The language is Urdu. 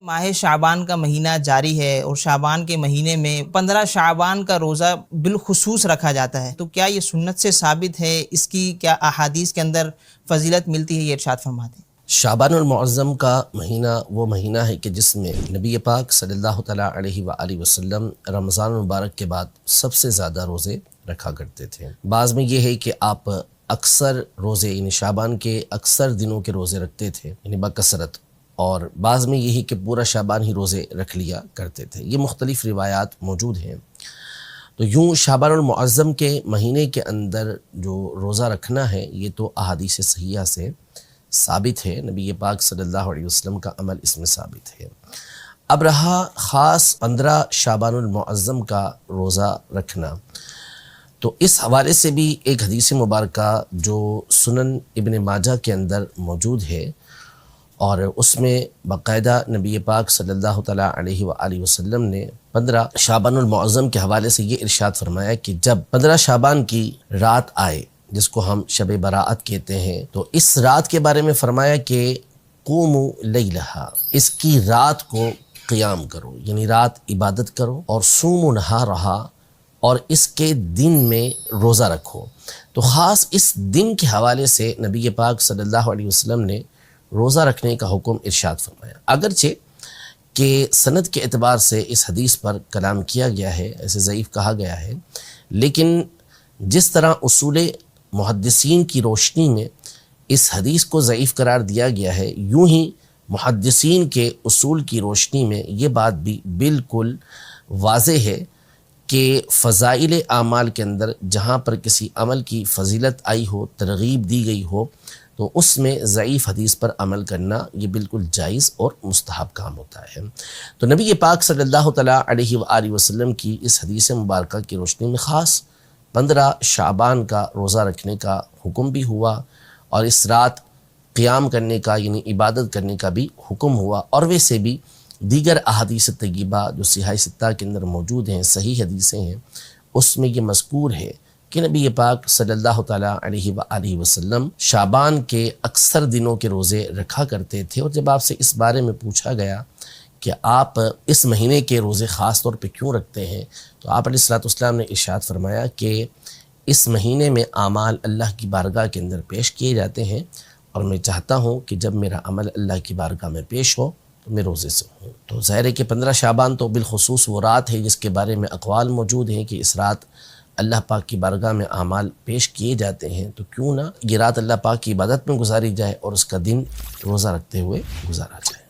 ماہ شعبان کا مہینہ جاری ہے اور شعبان کے مہینے میں 15 شعبان کا روزہ بالخصوص رکھا جاتا ہے، تو کیا یہ سنت سے ثابت ہے؟ اس کی کیا احادیث کے اندر فضیلت ملتی ہے؟ یہ ارشاد فرماتے ہیں۔ شعبان المعظم کا مہینہ وہ مہینہ ہے کہ جس میں نبی پاک صلی اللہ تعالیٰ علیہ وآلہ وسلم رمضان المبارک کے بعد سب سے زیادہ روزے رکھا کرتے تھے۔ بعض میں یہ ہے کہ آپ اکثر روزے یعنی شعبان کے اکثر دنوں کے روزے رکھتے تھے یعنی بکثرت، اور بعض میں یہی کہ پورا شعبان ہی روزے رکھ لیا کرتے تھے۔ یہ مختلف روایات موجود ہیں۔ تو یوں شعبان المعظم کے مہینے کے اندر جو روزہ رکھنا ہے یہ تو احادیث صحیحہ سے ثابت ہے، نبی پاک صلی اللہ علیہ وسلم کا عمل اس میں ثابت ہے۔ اب رہا خاص 15 شعبان المعظم کا روزہ رکھنا، تو اس حوالے سے بھی ایک حدیث مبارکہ جو سنن ابن ماجہ کے اندر موجود ہے، اور اس میں باقاعدہ نبی پاک صلی اللہ تعالیٰ علیہ وآلہ وسلم نے 15 شعبان المعظم کے حوالے سے یہ ارشاد فرمایا کہ جب 15 شعبان کی رات آئے، جس کو ہم شب براءت کہتے ہیں، تو اس رات کے بارے میں فرمایا کہ قوموا لیلہا، اس کی رات کو قیام کرو، یعنی رات عبادت کرو، اور صوموا نہارہا، اور اس کے دن میں روزہ رکھو۔ تو خاص اس دن کے حوالے سے نبی پاک صلی اللہ علیہ وسلم نے روزہ رکھنے کا حکم ارشاد فرمایا۔ اگرچہ کہ سند کے اعتبار سے اس حدیث پر کلام کیا گیا ہے، ایسے ضعیف کہا گیا ہے، لیکن جس طرح اصول محدثین کی روشنی میں اس حدیث کو ضعیف قرار دیا گیا ہے، یوں ہی محدثین کے اصول کی روشنی میں یہ بات بھی بالکل واضح ہے کہ فضائل اعمال کے اندر جہاں پر کسی عمل کی فضیلت آئی ہو، ترغیب دی گئی ہو، تو اس میں ضعیف حدیث پر عمل کرنا یہ بالکل جائز اور مستحب کام ہوتا ہے۔ تو نبی پاک صلی اللہ تعالیٰ علیہ وآلہ وسلم کی اس حدیث مبارکہ کی روشنی میں خاص 15 شعبان کا روزہ رکھنے کا حکم بھی ہوا، اور اس رات قیام کرنے کا یعنی عبادت کرنے کا بھی حکم ہوا، اور ویسے بھی دیگر احادیث طیبہ جو صحیح ستہ کے اندر موجود ہیں، صحیح حدیثیں ہیں، اس میں یہ مذکور ہے کہ نبی پاک صلی اللہ تعالیٰ علیہ وآلہ وسلم شعبان کے اکثر دنوں کے روزے رکھا کرتے تھے۔ اور جب آپ سے اس بارے میں پوچھا گیا کہ آپ اس مہینے کے روزے خاص طور پہ کیوں رکھتے ہیں، تو آپ علیہ السلام نے ارشاد فرمایا کہ اس مہینے میں اعمال اللہ کی بارگاہ کے اندر پیش کیے جاتے ہیں، اور میں چاہتا ہوں کہ جب میرا عمل اللہ کی بارگاہ میں پیش ہو تو میں روزے سے ہوں۔ تو ظاہر ہے کہ 15 شعبان تو بالخصوص وہ رات ہے جس کے بارے میں اقوال موجود ہیں کہ اس رات اللہ پاک کی بارگاہ میں اعمال پیش کیے جاتے ہیں، تو کیوں نہ یہ رات اللہ پاک کی عبادت میں گزاری جائے اور اس کا دن روزہ رکھتے ہوئے گزارا جائے۔